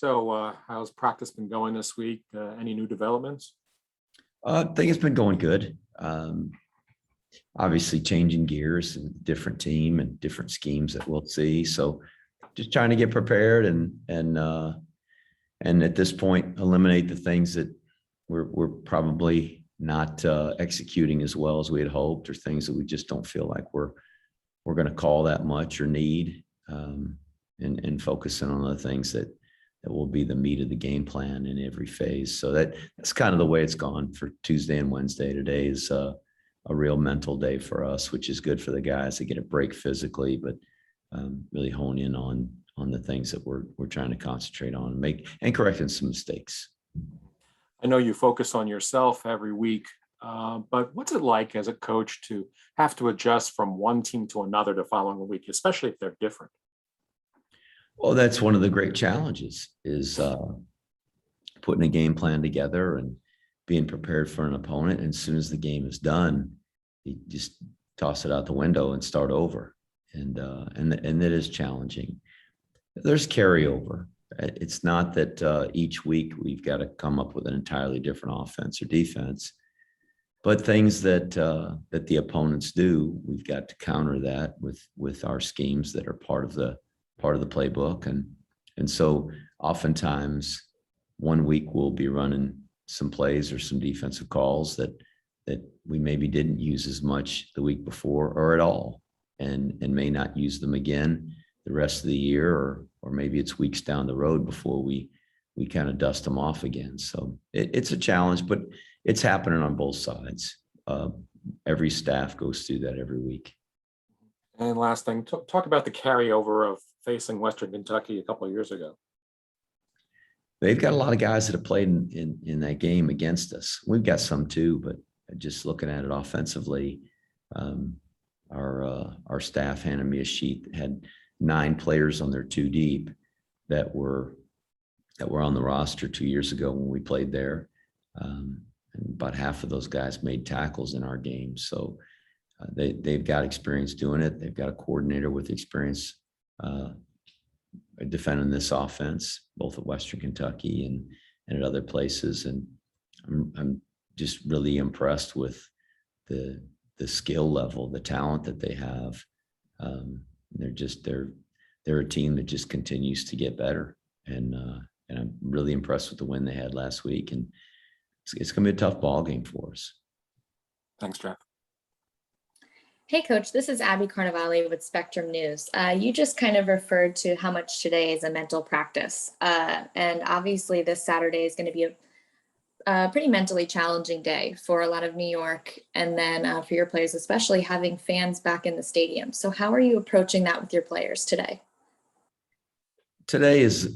So, how's practice been going this week? Any new developments? I think it's been going good. Obviously, changing gears and different team and different schemes that we'll see. So, just trying to get prepared and at this point, eliminate the things that we're probably not executing as well as we had hoped, or things that we just don't feel like we're going to call that much or need, and focusing on the things that will be the meat of the game plan in every phase. So that's kind of the way it's gone for Tuesday and Wednesday. Today is a real mental day for us, which is good for the guys to get a break physically, but really hone in on the things that we're trying to concentrate on and make, and correcting some mistakes. I know you focus on yourself every week, but what's it like as a coach to have to adjust from one team to another the following week, especially if they're different? Well, that's one of the great challenges is putting a game plan together and being prepared for an opponent. And as soon as the game is done, you just toss it out the window and start over. And it is challenging. There's carryover. It's not that each week we've got to come up with an entirely different offense or defense, but things that the opponents do, we've got to counter that with our schemes that are part of the playbook. And so oftentimes 1 week we'll be running some plays or some defensive calls that we maybe didn't use as much the week before or at all, and may not use them again the rest of the year, or maybe it's weeks down the road before we kind of dust them off again. So it's a challenge, but it's happening on both sides. Every staff goes through that every week. And last thing, talk about the carryover of facing Western Kentucky a couple of years ago. They've got a lot of guys that have played in that game against us. We've got some too, but just looking at it offensively, our staff handed me a sheet that had 9 players on their 2 deep that were on the roster 2 years ago when we played there. And about half of those guys made tackles in our game. So they've got experience doing it. They've got a coordinator with experience defending this offense, both at Western Kentucky and at other places. And I'm just really impressed with the skill level, the talent that they have. They're a team that just continues to get better. And I'm really impressed with the win they had last week. And it's going to be a tough ball game for us. Thanks, Jeff. Hey, Coach, this is Abby Carnevale with Spectrum News. You just kind of referred to how much today is a mental practice. And obviously this Saturday is going to be a pretty mentally challenging day for a lot of New York, and then for your players, especially having fans back in the stadium. So how are you approaching that with your players today? Today is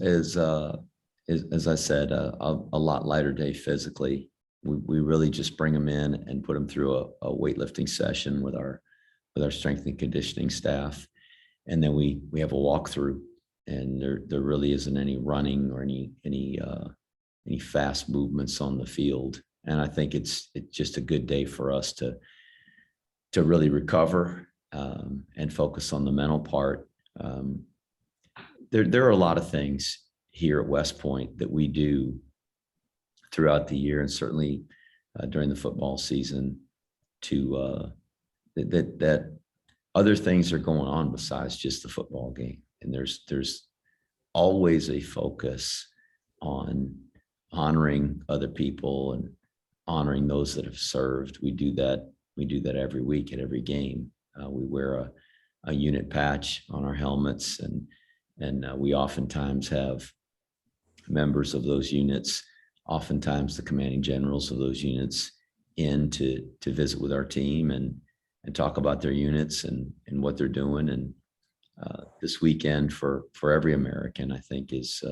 as I said, a lot lighter day physically. We really just bring them in and put them through a weightlifting session with our strength and conditioning staff. And then we have a walkthrough, and there really isn't any running or any fast movements on the field. And I think it's just a good day for us to really recover and focus on the mental part. There are a lot of things here at West Point that we do throughout the year, and certainly during the football season, to that other things are going on besides just the football game. And there's always a focus on honoring other people and honoring those that have served. We do that every week at every game. We wear a unit patch on our helmets, and we oftentimes have members of those units, oftentimes the commanding generals of those units, in to visit with our team and talk about their units and what they're doing. And this weekend for every American, I think, is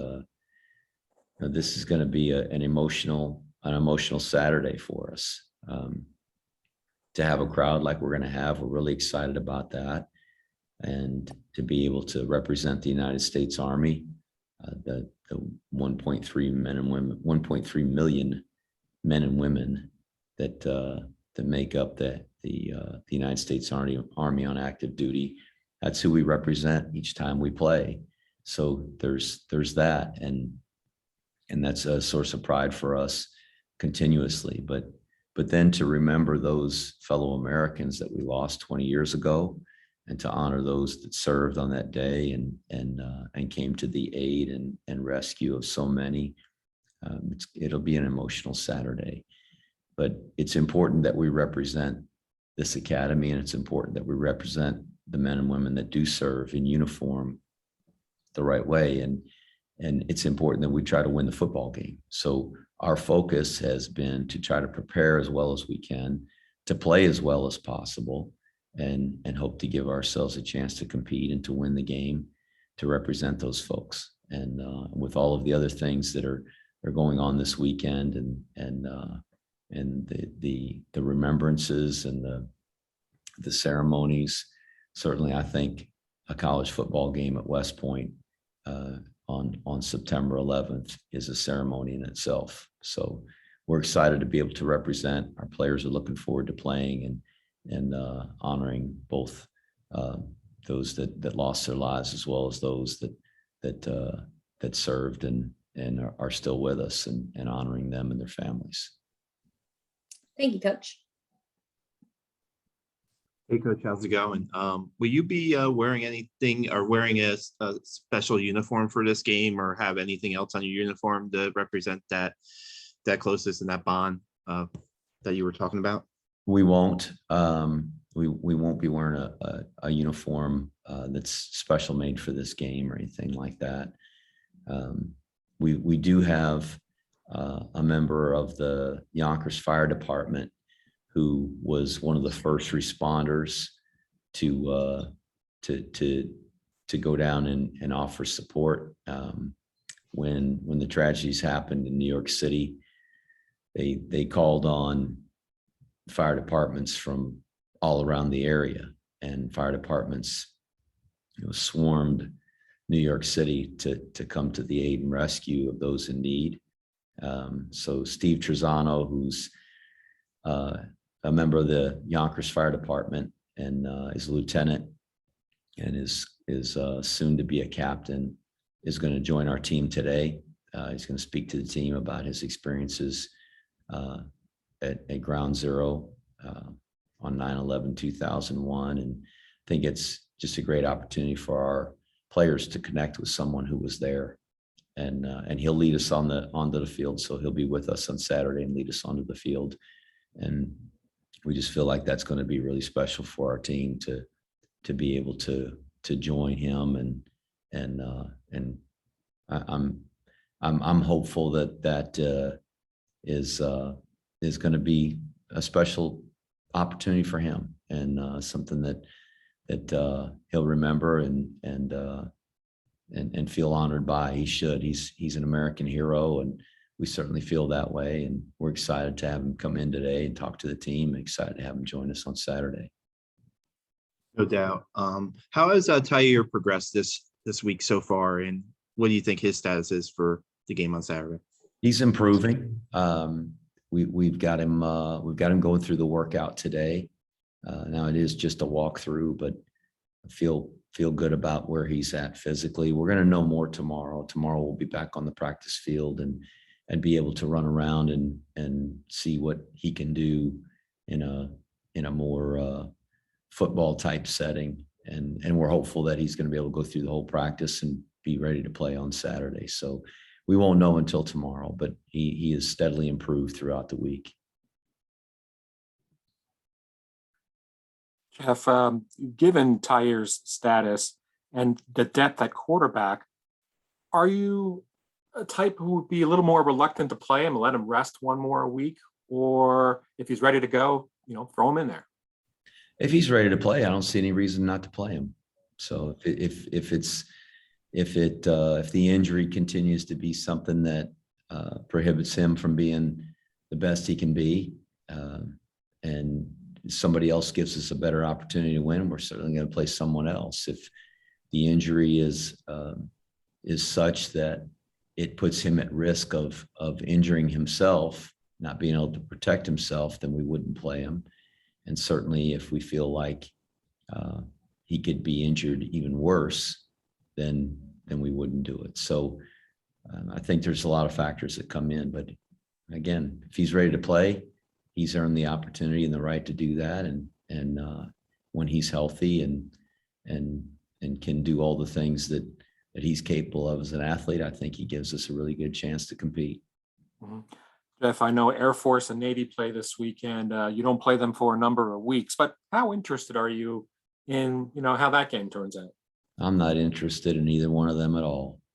this is going to be an emotional Saturday for us. To have a crowd like we're going to have, we're really excited about that, and to be able to represent the United States Army, the 1.3 million men and women that make up the United States Army on active duty. That's who we represent each time we play. So there's that, and And that's a source of pride for us continuously. But then to remember those fellow Americans that we lost 20 years ago, and to honor those that served on that day and came to the aid and rescue of so many. It'll be an emotional Saturday, but it's important that we represent this academy, and it's important that we represent the men and women that do serve in uniform the right way. And it's important that we try to win the football game. So our focus has been to try to prepare as well as we can, to play as well as possible, and hope to give ourselves a chance to compete and to win the game, to represent those folks. And with all of the other things that are going on this weekend, and the remembrances and the ceremonies, certainly I think a college football game at West Point on September 11th is a ceremony in itself. So we're excited to be able to represent. Our players are looking forward to playing and honoring both those that lost their lives, as well as those that served and are still with us, and honoring them and their families. Thank you, Coach. Hey, Coach, how's it going? Will you be wearing anything, or wearing a special uniform for this game, or have anything else on your uniform to represent that closeness and that bond that you were talking about? We won't. We won't be wearing a uniform that's special made for this game or anything like that. We do have a member of the Yonkers Fire Department who was one of the first responders to go down and offer support when the tragedies happened in New York City. They called on fire departments from all around the area, and fire departments swarmed New York City to come to the aid and rescue of those in need. So Steve Trezano, who's a member of the Yonkers Fire Department and is a lieutenant and is soon to be a captain, is going to join our team today. He's going to speak to the team about his experiences at Ground Zero on 9/11/2001, and I think it's just a great opportunity for our players to connect with someone who was there, and he'll lead us onto the field. So he'll be with us on Saturday and lead us onto the field, and we just feel like that's going to be really special for our team to be able to join him, and I'm hopeful that is going to be a special opportunity for him, and something that he'll remember and feel honored by. He should. He's an American hero, and we certainly feel that way. And we're excited to have him come in today and talk to the team. Excited to have him join us on Saturday. No doubt. How has Tyre progressed this week so far, and what do you think his status is for the game on Saturday? He's improving. We've got him going through the workout today. Now it is just a walkthrough, but I feel good about where he's at physically. We're going to know more tomorrow. Tomorrow we'll be back on the practice field and be able to run around and see what he can do in a more football type setting. And we're hopeful that he's going to be able to go through the whole practice and be ready to play on Saturday. So we won't know until tomorrow, but he has steadily improved throughout the week. Jeff, given Tyre's status and the depth at quarterback, are you a type who would be a little more reluctant to play him and let him rest one more week? Or if he's ready to go, throw him in there? If he's ready to play, I don't see any reason not to play him. So if the injury continues to be something that prohibits him from being the best he can be, and somebody else gives us a better opportunity to win, we're certainly going to play someone else. If the injury is such that it puts him at risk of injuring himself, not being able to protect himself, then we wouldn't play him. And certainly if we feel like he could be injured even worse, then we wouldn't do it. So I think there's a lot of factors that come in, but again, if he's ready to play, he's earned the opportunity and the right to do that. And when he's healthy and can do all the things that he's capable of as an athlete, I think he gives us a really good chance to compete. Mhm. Jeff, I know Air Force and Navy play this weekend. You don't play them for a number of weeks, but how interested are you in, how that game turns out? I'm not interested in either one of them at all.